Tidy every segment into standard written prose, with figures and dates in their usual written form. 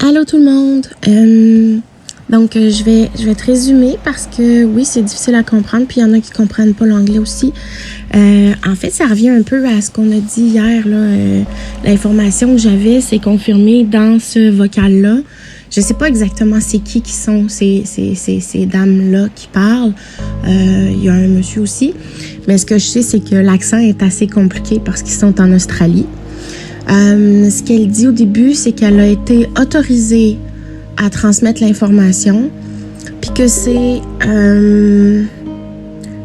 Allô tout le monde. Je vais te résumer parce que oui, c'est difficile à comprendre, puis il y en a qui comprennent pas l'anglais aussi. En fait, ça revient un peu à ce qu'on a dit hier, là. L'information que j'avais, c'est confirmé dans ce vocal-là. Je sais pas exactement c'est qui sont ces dames-là qui parlent. Il y a un monsieur aussi. Mais ce que je sais, c'est que l'accent est assez compliqué parce qu'ils sont en Australie. Ce qu'elle dit au début, c'est qu'elle a été autorisée à transmettre l'information, puis que c'est...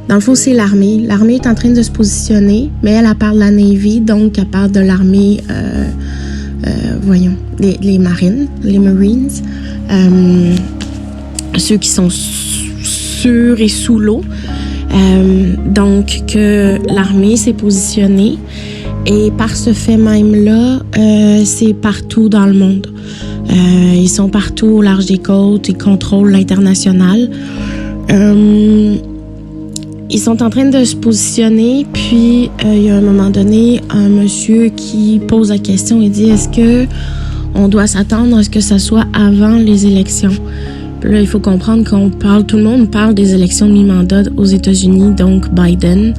dans le fond, c'est l'armée. L'armée est en train de se positionner, mais elle parle de la Navy, donc elle parle de l'armée... les marines, les Marines, ceux qui sont sur et sous l'eau. Donc, que l'armée s'est positionnée. Et par ce fait même-là, c'est partout dans le monde. Ils sont partout au large des côtes, ils contrôlent l'international. Ils sont en train de se positionner, puis il y a un moment donné, un monsieur qui pose la question et dit « Est-ce que on doit s'attendre à ce que ça soit avant les élections? » Puis là, il faut comprendre tout le monde parle des élections de mi-mandat aux États-Unis, donc Biden.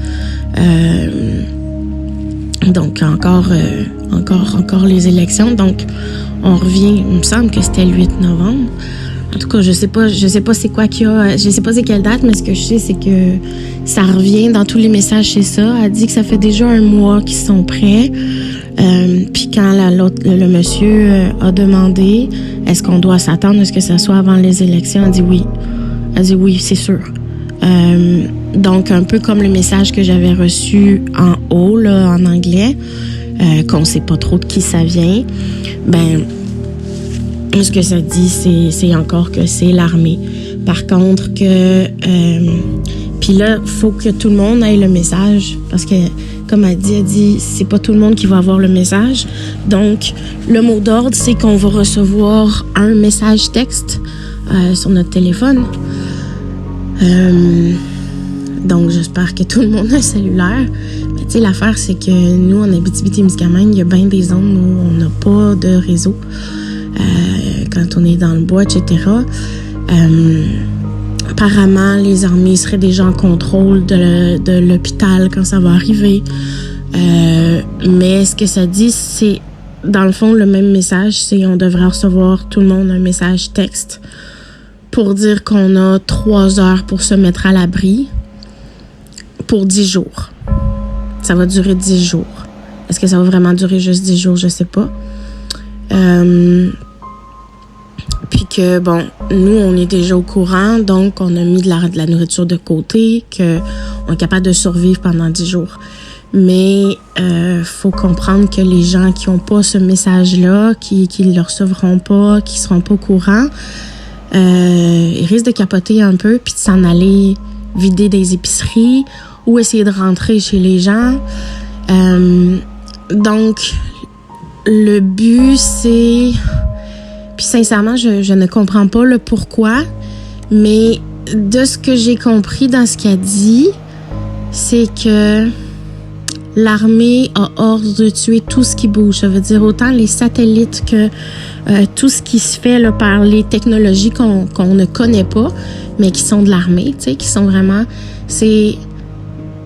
Donc, encore les élections. Donc, on revient, il me semble que c'était le 8 novembre. En tout cas, je sais pas c'est quoi qu'il y a, je sais pas c'est quelle date, mais ce que je sais, c'est que ça revient dans tous les messages, c'est ça. Elle dit que ça fait déjà un mois qu'ils sont prêts. Puis quand le monsieur a demandé, est-ce qu'on doit s'attendre à ce que ça soit avant les élections, elle dit oui. Elle dit oui, c'est sûr. Donc, un peu comme le message que j'avais reçu en haut, là, en anglais, qu'on sait pas trop de qui ça vient, ce que ça dit, c'est encore que c'est l'armée. Par contre, puis là, faut que tout le monde ait le message, parce que, comme elle dit, c'est pas tout le monde qui va avoir le message. Donc, le mot d'ordre, c'est qu'on va recevoir un message texte sur notre téléphone. Donc, j'espère que tout le monde a un cellulaire. Mais tu sais, l'affaire, c'est que nous, en Abitibi-Témiscamingue, il y a bien des zones où on n'a pas de réseau. Quand on est dans le bois, etc. Apparemment, les armées seraient déjà en contrôle de l'hôpital quand ça va arriver. Mais ce que ça dit, c'est, dans le fond, le même message, c'est on devrait recevoir tout le monde un message texte pour dire qu'on a 3 heures pour se mettre à l'abri pour 10 jours. Ça va durer 10 jours. Est-ce que ça va vraiment durer juste 10 jours? Je sais pas. Puis que, bon, nous, on est déjà au courant, donc on a mis de la nourriture de côté, qu'on est capable de survivre pendant 10 jours. Mais faut comprendre que les gens qui n'ont pas ce message-là, qui ne le recevront pas, qui seront pas au courant, ils risquent de capoter un peu puis de s'en aller vider des épiceries ou essayer de rentrer chez les gens. Donc, le but, c'est... Puis sincèrement, je ne comprends pas le pourquoi, mais de ce que j'ai compris dans ce qu'elle dit, c'est que l'armée a ordre de tuer tout ce qui bouge. Ça veut dire autant les satellites que tout ce qui se fait là, par les technologies qu'on ne connaît pas, mais qui sont de l'armée, tu sais, qui sont vraiment... C'est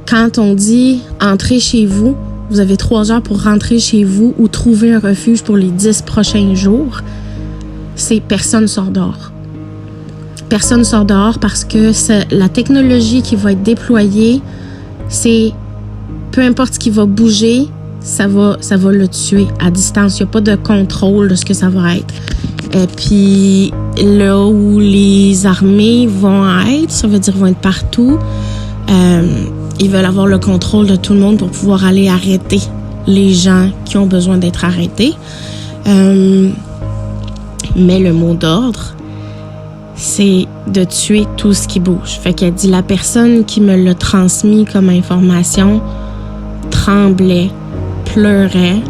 quand on dit « entrez chez vous », vous avez 3 heures pour rentrer chez vous ou trouver un refuge pour les 10 prochains jours, c'est personne sort dehors. Personne sort dehors parce que la technologie qui va être déployée, c'est peu importe ce qui va bouger, ça va le tuer à distance. Il n'y a pas de contrôle de ce que ça va être. Et puis, là où les armées vont être, ça veut dire vont être partout, ils veulent avoir le contrôle de tout le monde pour pouvoir aller arrêter les gens qui ont besoin d'être arrêtés. Mais le mot d'ordre, c'est de tuer tout ce qui bouge. Fait qu'elle dit, la personne qui me l'a transmis comme information tremblait, pleurait.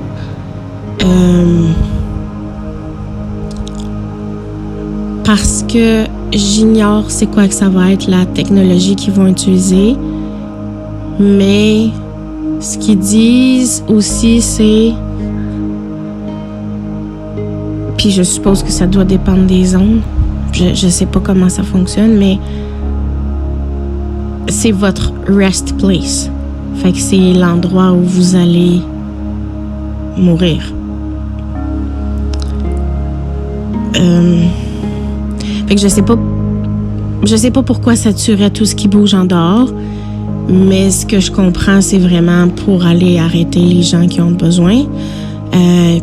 Parce que j'ignore c'est quoi que ça va être la technologie qu'ils vont utiliser. Mais ce qu'ils disent aussi, c'est Puis je suppose que ça doit dépendre des zones. Je sais pas comment ça fonctionne, mais c'est votre rest place. Fait que c'est l'endroit où vous allez mourir. Fait que je sais pas pourquoi ça tuerait tout ce qui bouge en dehors, mais ce que je comprends, c'est vraiment pour aller arrêter les gens qui ont besoin.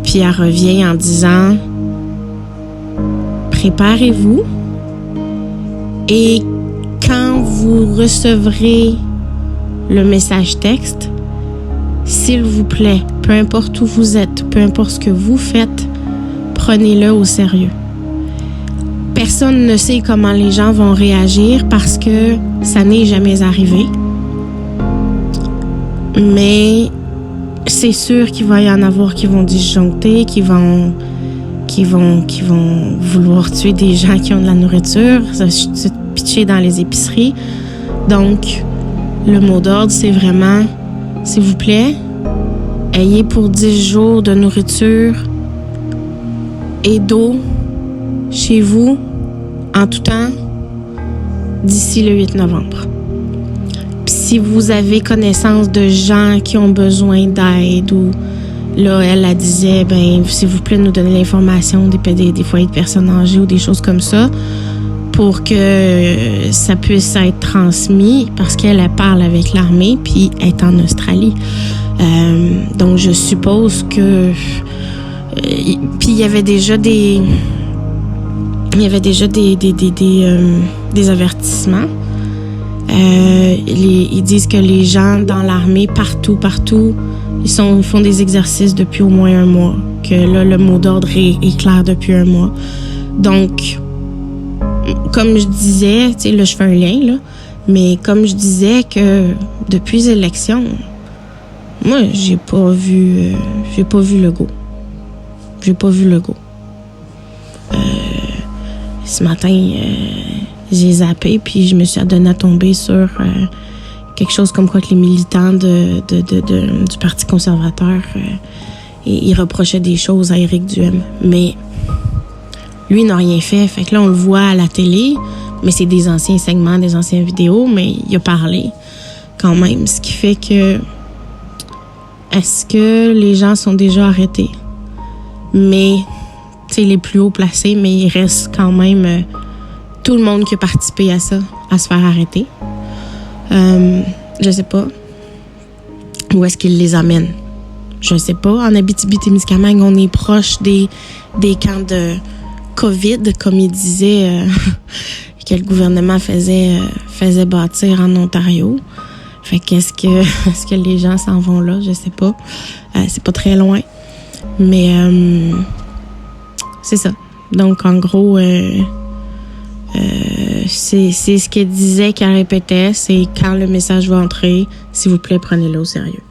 Puis elle revient en disant préparez-vous et quand vous recevrez le message texte, s'il vous plaît, peu importe où vous êtes, peu importe ce que vous faites, prenez-le au sérieux. Personne ne sait comment les gens vont réagir parce que ça n'est jamais arrivé. Mais c'est sûr qu'il va y en avoir qui vont disjoncter, qui vont vouloir tuer des gens qui ont de la nourriture, se pitcher dans les épiceries. Donc, le mot d'ordre, c'est vraiment, s'il vous plaît, ayez pour 10 jours de nourriture et d'eau chez vous en tout temps d'ici le 8 novembre. Puis si vous avez connaissance de gens qui ont besoin d'aide ou là, elle disait, s'il vous plaît, nous donner l'information des foyers de personnes âgées ou des choses comme ça pour que ça puisse être transmis parce qu'elle parle avec l'armée puis elle est en Australie. Donc, je suppose que... puis il y avait déjà des avertissements. Ils disent que les gens dans l'armée, partout, ils font des exercices depuis au moins 1 mois. Que là, le mot d'ordre est clair depuis 1 mois. Donc, comme je disais, tu sais, là, je fais un lien, là, mais comme je disais que depuis l'élection, moi, j'ai pas vu Legault. J'ai pas vu Legault. Ce matin, j'ai zappé, puis je me suis adonnée à tomber sur quelque chose comme quoi que les militants du Parti conservateur, ils reprochaient des choses à Éric Duhem. Mais lui, n'a rien fait. Fait que là, on le voit à la télé, mais c'est des anciens segments, des anciennes vidéos, mais il a parlé quand même. Ce qui fait que... Est-ce que les gens sont déjà arrêtés? Mais, tu sais, les plus hauts placés, mais il reste quand même tout le monde qui a participé à ça, à se faire arrêter. Je sais pas. Où est-ce qu'ils les amènent? Je sais pas. En Abitibi-Témiscamingue, on est proche des camps de COVID, comme il disait, que le gouvernement faisait bâtir en Ontario. Fait qu'est-ce que les gens s'en vont là? Je sais pas. C'est pas très loin. Mais c'est ça. Donc, en gros, c'est ce qu'elle disait, qu'elle répétait. C'est quand le message va entrer, s'il vous plaît, prenez-le au sérieux.